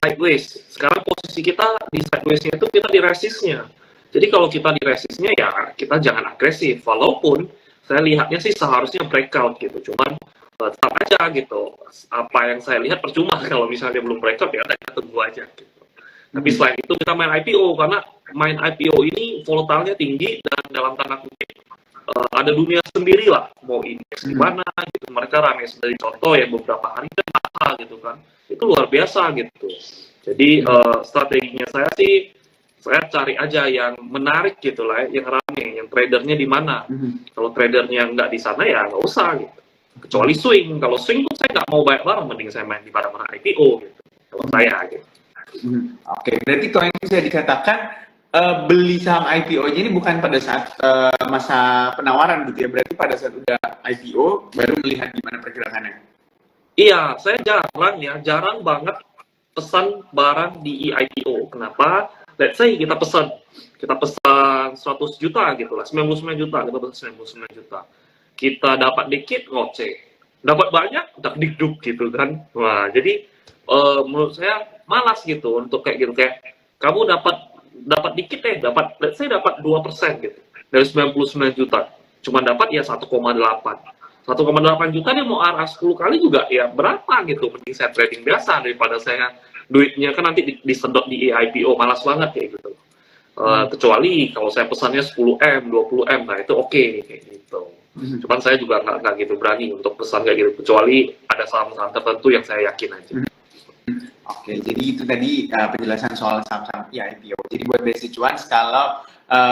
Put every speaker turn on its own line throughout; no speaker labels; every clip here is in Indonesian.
sideways. Sekarang posisi kita di sideways-nya itu kita di resistnya. Jadi kalau kita di resistnya ya kita jangan agresif. Walaupun saya lihatnya sih seharusnya breakout gitu. Cuman tetap aja gitu. Apa yang saya lihat percuma kalau misalnya belum breakout ya kita tunggu aja gitu. Tapi selain itu kita main IPO karena main IPO ini volatilnya tinggi dan dalam tanda kutip ada dunia sendiri lah, mau indeks di mana gitu, mereka ramai sendiri. Contoh yang beberapa hari kan mahal gitu kan, itu luar biasa gitu. Jadi strateginya saya sih, saya cari aja yang menarik gitu lah, yang ramai, yang tradernya di mana. Kalau tradernya nggak di sana ya nggak usah gitu. Kecuali swing, kalau swing pun saya nggak mau banyak barang, mending saya main di barang-barang IPO gitu. Kalau saya gitu.
Oke, berarti kalau yang bisa dikatakan beli saham IPO-nya ini bukan pada saat masa penawaran gitu ya, berarti pada saat udah IPO baru melihat gimana pergerakannya.
Iya, saya jarang banget pesan barang di IPO. Kenapa? Let's say kita pesan 100 juta gitu lah, 99 juta, kita pesan 99 juta. Kita dapat dikit, ngoceh. Dapat banyak, dakdikduk gitu kan. Wah, jadi menurut saya malas gitu untuk kayak gitu. Kayak kamu dapat dikit let's say dapat 2% gitu. Dari 99 juta. Cuma dapat ya 1,8. 1,8 juta dia mau arah 10 kali juga ya berapa gitu. Mending saya trading biasa daripada saya duitnya kan nanti disedot di IPO, malas banget kayak gitu. Kecuali kalau saya pesannya 10M, 20M, nah itu oke kayak gitu. Cuman saya juga nggak gitu berani untuk pesan kayak gitu, kecuali ada saham-saham tertentu yang saya yakin aja.
Oke, jadi itu tadi penjelasan soal saham-saham IPO. Jadi buat Besti Cuan, kalau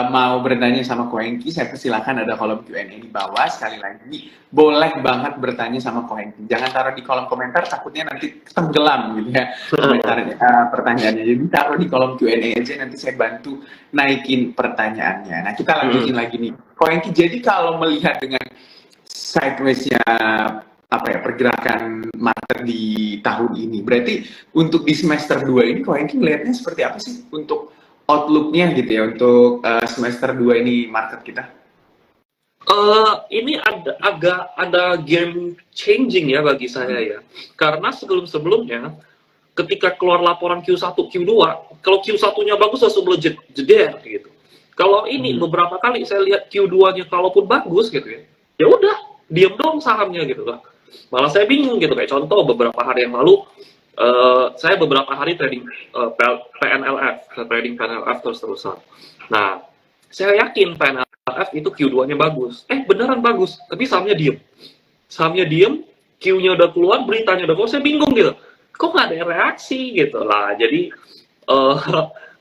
mau bertanya sama Ko Hengki, saya persilahkan ada kolom Q&A di bawah. Sekali lagi, boleh banget bertanya sama Ko Hengki. Jangan taruh di kolom komentar, takutnya nanti tenggelam gitu ya komentarnya, pertanyaannya. Jadi taruh di kolom Q&A aja, nanti saya bantu naikin pertanyaannya. Nah, kita lanjutin lagi nih. Ko Hengki, jadi kalau melihat dengan sideways-nya pergerakan market di tahun ini, berarti untuk di semester 2 ini Ko Hengki melihatnya seperti apa sih untuk outlook-nya gitu ya, untuk semester 2 ini market kita?
Ini ada game changing ya bagi saya ya, karena sebelumnya ketika keluar laporan Q1, Q2, kalau Q1-nya bagus langsung jeder gitu. Kalau ini beberapa kali saya lihat Q2-nya kalaupun bagus gitu ya udah diem dong sahamnya gitu lah. Malah saya bingung gitu, kayak contoh beberapa hari yang lalu saya beberapa hari trading trading PNLF terus-terusan. Nah, saya yakin PNLF itu Q2-nya bagus. Beneran bagus, tapi sahamnya diem, Q-nya udah keluar, beritanya udah keluar, saya bingung gitu. Kok nggak ada reaksi gitu lah. Jadi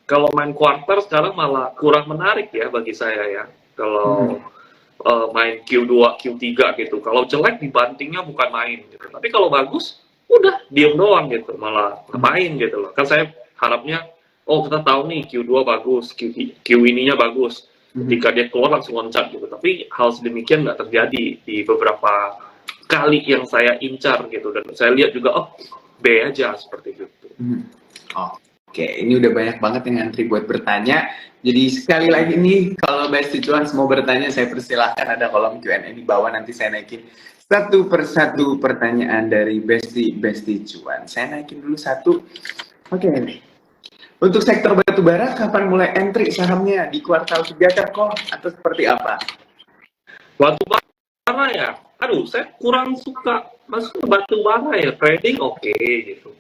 kalau main quarter sekarang malah kurang menarik ya bagi saya ya. Kalau main Q2, Q3 gitu. Kalau jelek dibantingnya bukan main gitu. Tapi kalau bagus, udah diem doang gitu. Malah main gitu loh. Kan saya harapnya, kita tahu nih Q2 bagus, Q ininya bagus. Ketika dia keluar langsung loncat gitu. Tapi hal sedemikian nggak terjadi di beberapa kali yang saya incar gitu. Dan saya lihat juga, B aja seperti itu.
Oke, ini udah banyak banget yang ngantri buat bertanya. Jadi sekali lagi nih, kalau Besti Cuan mau bertanya, saya persilahkan ada kolom Q&A di bawah. Nanti saya naikin satu persatu pertanyaan dari Besti Cuan. Saya naikin dulu satu. Oke. Untuk sektor batubara, kapan mulai entry sahamnya? Di kuartal 3 kok? Atau seperti apa?
Batubara ya? Aduh, saya kurang suka masuk batubara ya. Trading oke gitu.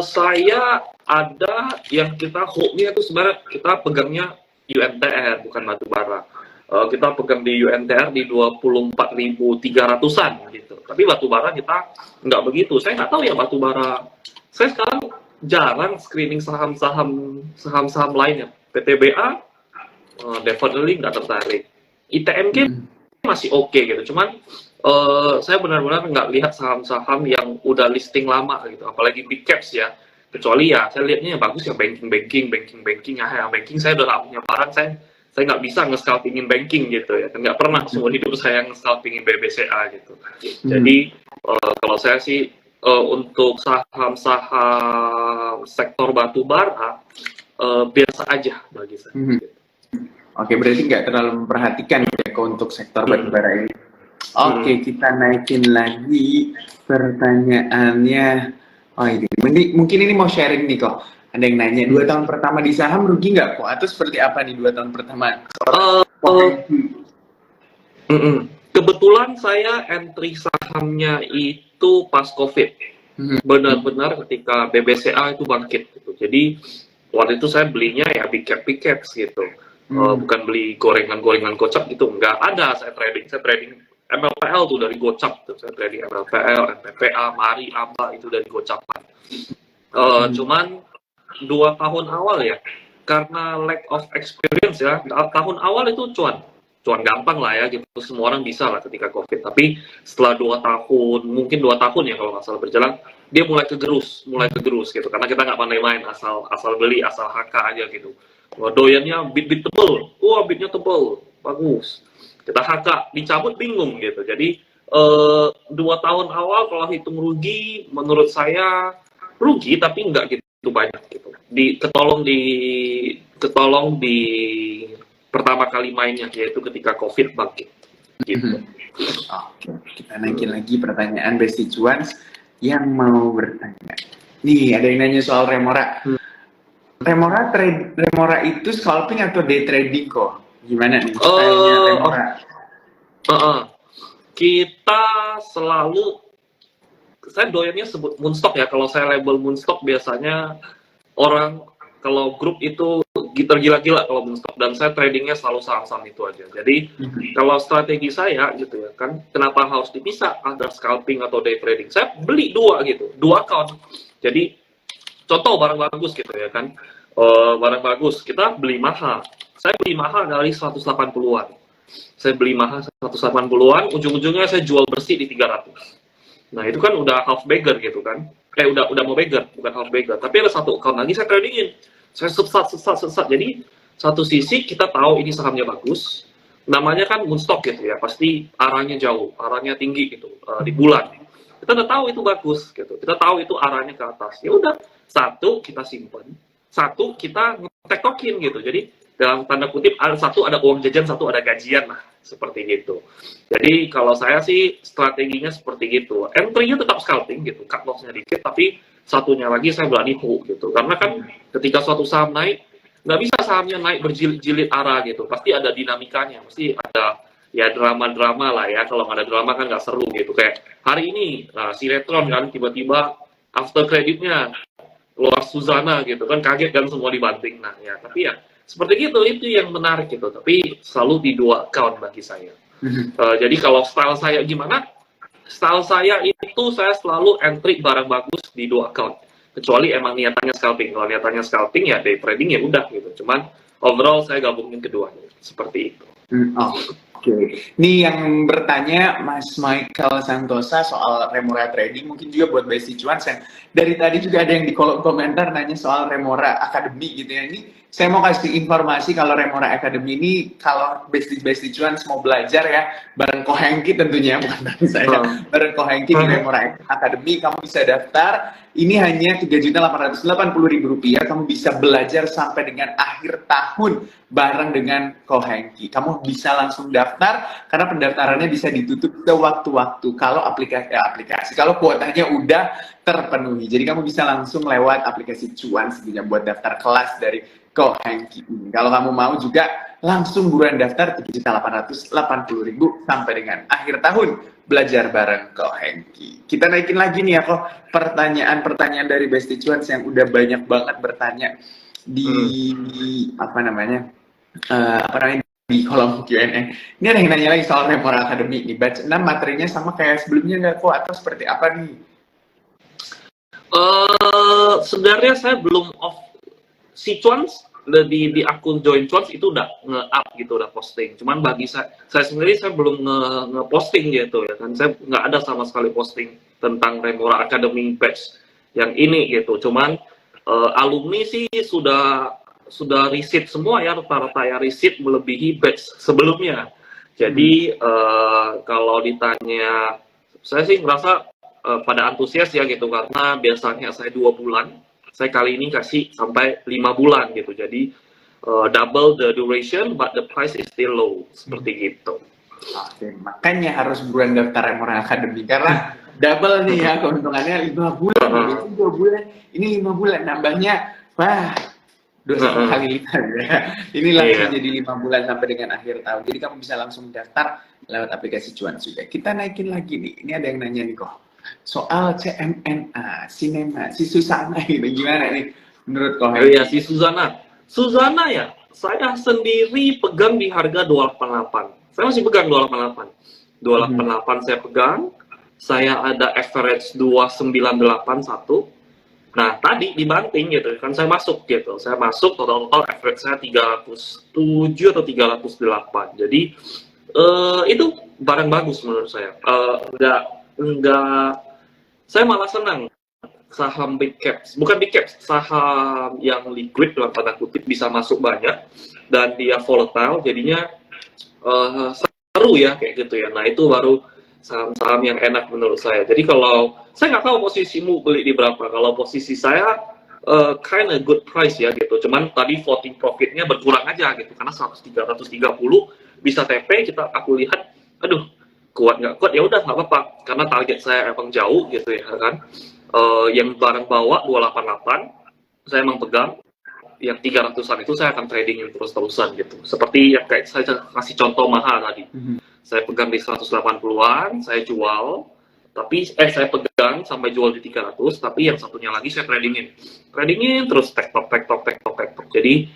Saya ada yang kita hope-nya itu sebenarnya kita pegangnya UNTR bukan batubara. Kita pegang di UNTR di 24.300-an gitu. Tapi batubara kita nggak begitu. Saya nggak tahu ya batubara. Saya sekarang jarang screening saham-saham lainnya. PTBA definitely nggak tertarik. ITMG masih oke gitu. Cuman saya benar-benar nggak lihat saham-saham yang udah listing lama gitu, apalagi big caps ya. Kecuali ya saya lihatnya yang bagus ya banking ya. Banking saya udah nggak punya barang, saya nggak bisa nge-scalpingin banking gitu ya. Nggak pernah seumur hidup saya nge-scalpingin BBCA gitu. Jadi kalau saya sih untuk saham-saham sektor batubara biasa aja bagi saya.
Oke, berarti nggak terlalu memperhatikan ya untuk sektor batubara ini. Oke, kita naikin lagi pertanyaannya. Oh ini, mungkin ini mau sharing nih kok. Ada yang nanya, 2 tahun pertama di saham rugi nggak kok? Atau seperti apa nih 2 tahun pertama?
Kebetulan saya entry sahamnya itu pas COVID. Benar-benar ketika BBCA itu bangkit gitu. Jadi waktu itu saya belinya ya big caps gitu. Bukan beli gorengan-gorengan gocap gitu. Nggak ada saya trading MLPL tuh dari gocap tuh. Saya trading MLPL, MPPA, Mari, ABA itu dari gocapan. Cuman 2 tahun awal ya, karena lack of experience ya, tahun awal itu cuan gampang lah ya gitu, semua orang bisa lah ketika COVID. Tapi setelah 2 tahun, mungkin 2 tahun ya kalau nggak salah berjalan, dia mulai kegerus gitu, karena kita nggak pandai main, asal beli, asal HK aja gitu. Doyannya bit tebel, wah bitnya tebel, bagus. Kita HK, dicabut bingung gitu. Jadi 2 tahun awal kalau hitung rugi, menurut saya rugi tapi nggak gitu banyak gitu. Ketolong di pertama kali mainnya, yaitu ketika COVID bangkit. Gitu.
Oke, kita naikin lagi pertanyaan Besti Cuans yang mau bertanya. Nih, ada yang nanya soal Remora. Remora itu scalping atau day trading kok? Gimana nih stylenya Remora?
Kita selalu, saya doyannya sebut moonstock ya. Kalau saya label moonstock biasanya orang kalau grup itu tergila-gila kalau moonstock, dan saya tradingnya selalu saham-saham itu aja. Jadi kalau strategi saya gitu ya kan, kenapa harus dipisah antara scalping atau day trading? Saya beli dua account. Jadi contoh barang bagus gitu ya kan, barang bagus kita beli mahal. Saya beli mahal dari 180-an. Saya beli mahal 180-an, ujung-ujungnya saya jual bersih di 300. Nah itu kan udah half beggar gitu kan. Udah mau beggar, bukan half beggar. Tapi ada satu account lagi saya tradingin. Saya sesat. Jadi satu sisi kita tahu ini sahamnya bagus, namanya kan moonstock gitu ya, pasti arahnya jauh, arahnya tinggi gitu, di bulan. Kita udah tahu itu bagus gitu, kita tahu itu arahnya ke atas. Ya udah, satu kita simpan, satu kita ngetek-tokin gitu. Jadi dalam tanda kutip satu ada uang jajan, satu ada gajian lah, seperti gitu. Jadi kalau saya sih strateginya seperti gitu. Entry-nya tetap scalping gitu, cut loss-nya dikit, tapi satunya lagi saya berani hold gitu. Karena kan ketika suatu saham naik, nggak bisa sahamnya naik berjilid-jilid arah gitu. Pasti ada dinamikanya, pasti ada ya drama-drama lah ya. Kalau nggak ada drama kan nggak seru gitu. Kayak hari ini, Sinetron kan tiba-tiba after credit-nya keluar Suzana gitu kan, kaget kan semua dibanting. Nah ya, tapi ya seperti gitu, itu yang menarik gitu. Tapi selalu di dua account bagi saya. Jadi kalau style saya gimana? Style saya itu saya selalu entry barang bagus di dua account. Kecuali emang niatannya scalping. Kalau niatannya scalping ya day trading ya udah gitu. Cuman overall saya gabungin keduanya. Seperti itu.
Oke. Nih yang bertanya Mas Michael Santosa soal Remora Trading, mungkin juga buat Besti Cuans yang dari tadi juga ada yang di kolom komentar nanya soal Remora Academy gitu ya. Ini saya mau kasih informasi kalau Remora Academy ini kalau Besti Cuans mau belajar ya bareng Ko Hengki tentunya, bukan bareng saya, bareng Ko Hengki di Remora Academy kamu bisa daftar. Ini hanya Rp3.880.000, kamu bisa belajar sampai dengan akhir tahun bareng dengan Ko Hengki. Kamu bisa langsung daftar karena pendaftarannya bisa ditutup sewaktu-waktu kalau aplikasi kalau kuotanya udah terpenuhi. Jadi kamu bisa langsung lewat aplikasi Cuan sebenarnya buat daftar kelas dari Ko Hengki ini. Kalau kamu mau juga langsung buruan daftar Rp3.880.000 sampai dengan akhir tahun belajar bareng Ko Hengki. Kita naikin lagi nih ya kok pertanyaan-pertanyaan dari Besti Cuans yang udah banyak banget bertanya di di kolom Q&A. Ini ada yang nanya lagi soal Remora Academy nih. Batch 6 materinya sama kayak sebelumnya nggak kok, atau seperti apa nih?
Sebenarnya saya belum off si Cuans di akun Join Cuans itu udah nge-up gitu, udah posting. Cuman bagi saya sendiri saya belum nge-posting gitu ya kan. Saya nggak ada sama sekali posting tentang Remora Academy batch yang ini gitu. Cuman alumni sih sudah riset semua ya, rata-rata ya riset melebihi batch sebelumnya. Jadi kalau ditanya, saya sih merasa pada antusias ya gitu, karena biasanya saya 2 bulan, saya kali ini kasih sampai 5 bulan gitu. Jadi double the duration but the price is still low, seperti gitu.
Oke, makanya harus buruan daftar Remora Academy karena double nih ya keuntungannya 5 bulan, itu 2 bulan, ini 5 bulan, nambahnya, wah, 2,5 kali lipat ya. Ini langsung jadi 5 bulan sampai dengan akhir tahun. Jadi kamu bisa langsung daftar lewat aplikasi Cuan juga. Kita naikin lagi nih, ini ada yang nanya nih kok, soal CMNA, Cinema, si Susana ini gimana nih menurut kau?
Iya, si Susana ya, saya sendiri pegang di harga 288. Saya masih pegang 288. 288 saya pegang. Saya ada average 2981. Nah, tadi dibanting gitu kan, saya masuk gitu. Saya masuk total average saya 307 atau 308. Jadi itu barang bagus menurut saya. Enggak, saya malah senang saham big caps, bukan big caps, saham yang liquid dalam tanda kutip bisa masuk banyak dan dia volatile, jadinya seru ya kayak gitu ya. Nah, itu baru saham-saham yang enak menurut saya. Jadi kalau saya nggak tahu posisimu beli di berapa, kalau posisi saya kind of good price ya gitu. Cuman tadi floating profitnya berkurang aja gitu karena 130 bisa TP, aku lihat, aduh kuat nggak kuat ya udah nggak apa-apa karena target saya emang jauh gitu ya kan. Yang barang bawa 288 saya emang pegang, yang 300-an itu saya akan tradingin terus-terusan gitu. Seperti yang kayak saya kasih contoh Maha tadi. Saya pegang di 180-an, saya jual, tapi saya pegang sampai jual di 300, tapi yang satunya lagi saya tradingin terus tek tok. Jadi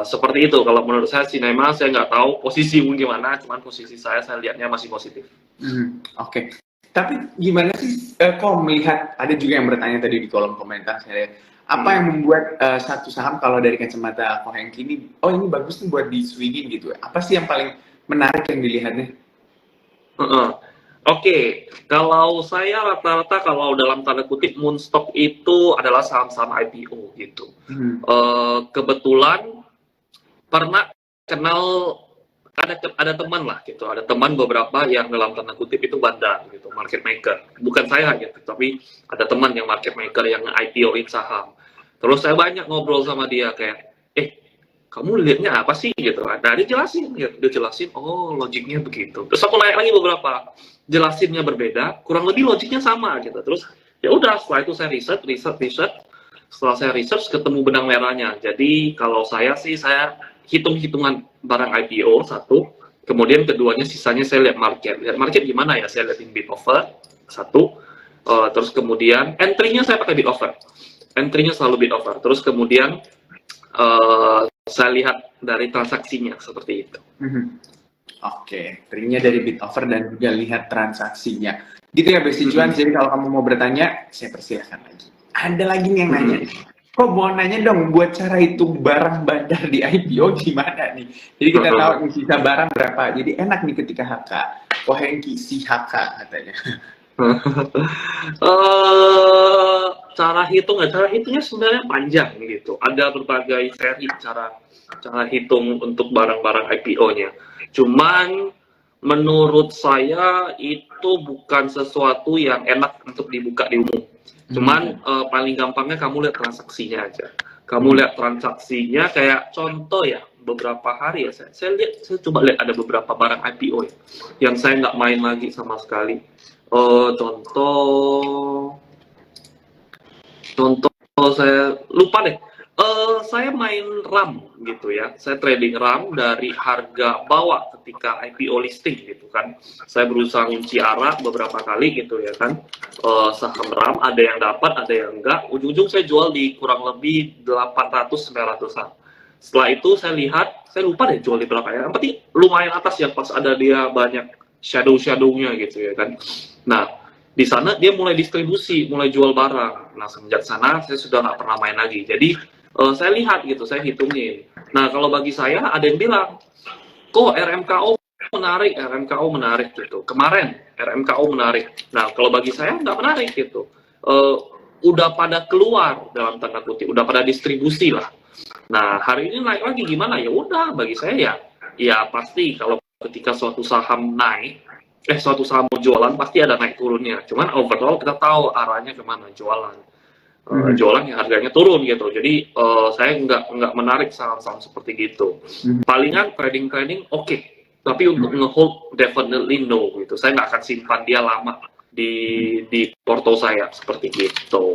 seperti itu. Kalau menurut saya Cinema, saya nggak tahu posisi gimana, cuman posisi saya lihatnya masih positif.
Oke. Tapi gimana sih kok melihat, ada juga yang bertanya tadi di kolom komentar saya, apa yang membuat satu saham kalau dari kacamata Ko Hengki ini, oh ini bagus nih buat di swingin gitu, apa sih yang paling menarik yang dilihatnya?
Oke, kalau saya rata-rata kalau dalam tanda kutip moonstock itu adalah saham-saham IPO gitu. Kebetulan pernah kenal, ada teman lah gitu, ada teman beberapa yang dalam tanda kutip itu bandar gitu, market maker. Bukan saya gitu, tapi ada teman yang market maker yang IPO-in saham. Terus saya banyak ngobrol sama dia kayak, kamu lihatnya apa sih gitu. Nah, dia jelasin, oh logiknya begitu. Terus aku naik lagi beberapa, jelasinnya berbeda, kurang lebih logiknya sama gitu. Terus ya udah, setelah itu saya riset. Setelah saya research ketemu benang merahnya. Jadi kalau saya sih, saya hitung-hitungan barang IPO satu, kemudian keduanya sisanya saya lihat market gimana ya, saya lihatin bid offer satu, terus kemudian entry-nya saya pakai bid offer, entry-nya selalu bid offer, terus kemudian saya lihat dari transaksinya seperti itu.
Oke, entry-nya dari bid offer dan juga lihat transaksinya. Gitu ya Besti Cuan. Jadi kalau kamu mau bertanya, saya persilahkan lagi. Ada lagi nih yang nanya, kok mau nanya dong buat cara hitung barang bandar di IPO gimana nih? Jadi kita tahu nih sisa barang berapa. Jadi enak nih ketika HK. Ko Hengki si HK katanya.
Cara hitungnya sebenarnya panjang gitu. Ada berbagai seri cara hitung untuk barang-barang IPO-nya. Cuman menurut saya itu bukan sesuatu yang enak untuk dibuka di umum. Cuman paling gampangnya kamu lihat transaksinya aja. Kamu lihat transaksinya, kayak contoh ya, beberapa hari ya saya coba lihat ada beberapa barang IPO ya, yang saya nggak main lagi sama sekali. Contoh saya lupa deh. Saya main RAM gitu ya. Saya trading RAM dari harga bawah ketika IPO listing gitu kan. Saya berusaha ngunci arah beberapa kali gitu ya kan. Saham RAM ada yang dapat, ada yang enggak. Ujung-ujung saya jual di kurang lebih 800-900an. Setelah itu saya lihat, saya lupa deh jual di berapa ya. Yang penting lumayan atas ya, pas ada dia banyak shadow-shadownya gitu ya kan. Nah, di sana dia mulai distribusi, mulai jual barang. Nah, semenjak sana saya sudah nggak pernah main lagi. Jadi saya lihat gitu, saya hitungin. Nah, kalau bagi saya ada yang bilang, kok RMKO menarik gitu. Kemarin RMKO menarik. Nah, kalau bagi saya nggak menarik gitu. Udah pada keluar dalam tanda kutip, udah pada distribusi lah. Nah, hari ini naik lagi gimana? Ya udah, bagi saya ya pasti kalau ketika suatu saham naik, suatu saham mau jualan pasti ada naik turunnya. Cuman overall kita tahu arahnya kemana jualan. Jualan yang harganya turun gitu. Jadi saya nggak menarik saham-saham seperti gitu. Palingan trading oke. Tapi untuk nge-hold definitely no gitu. Saya nggak akan simpan dia lama di porto saya seperti itu.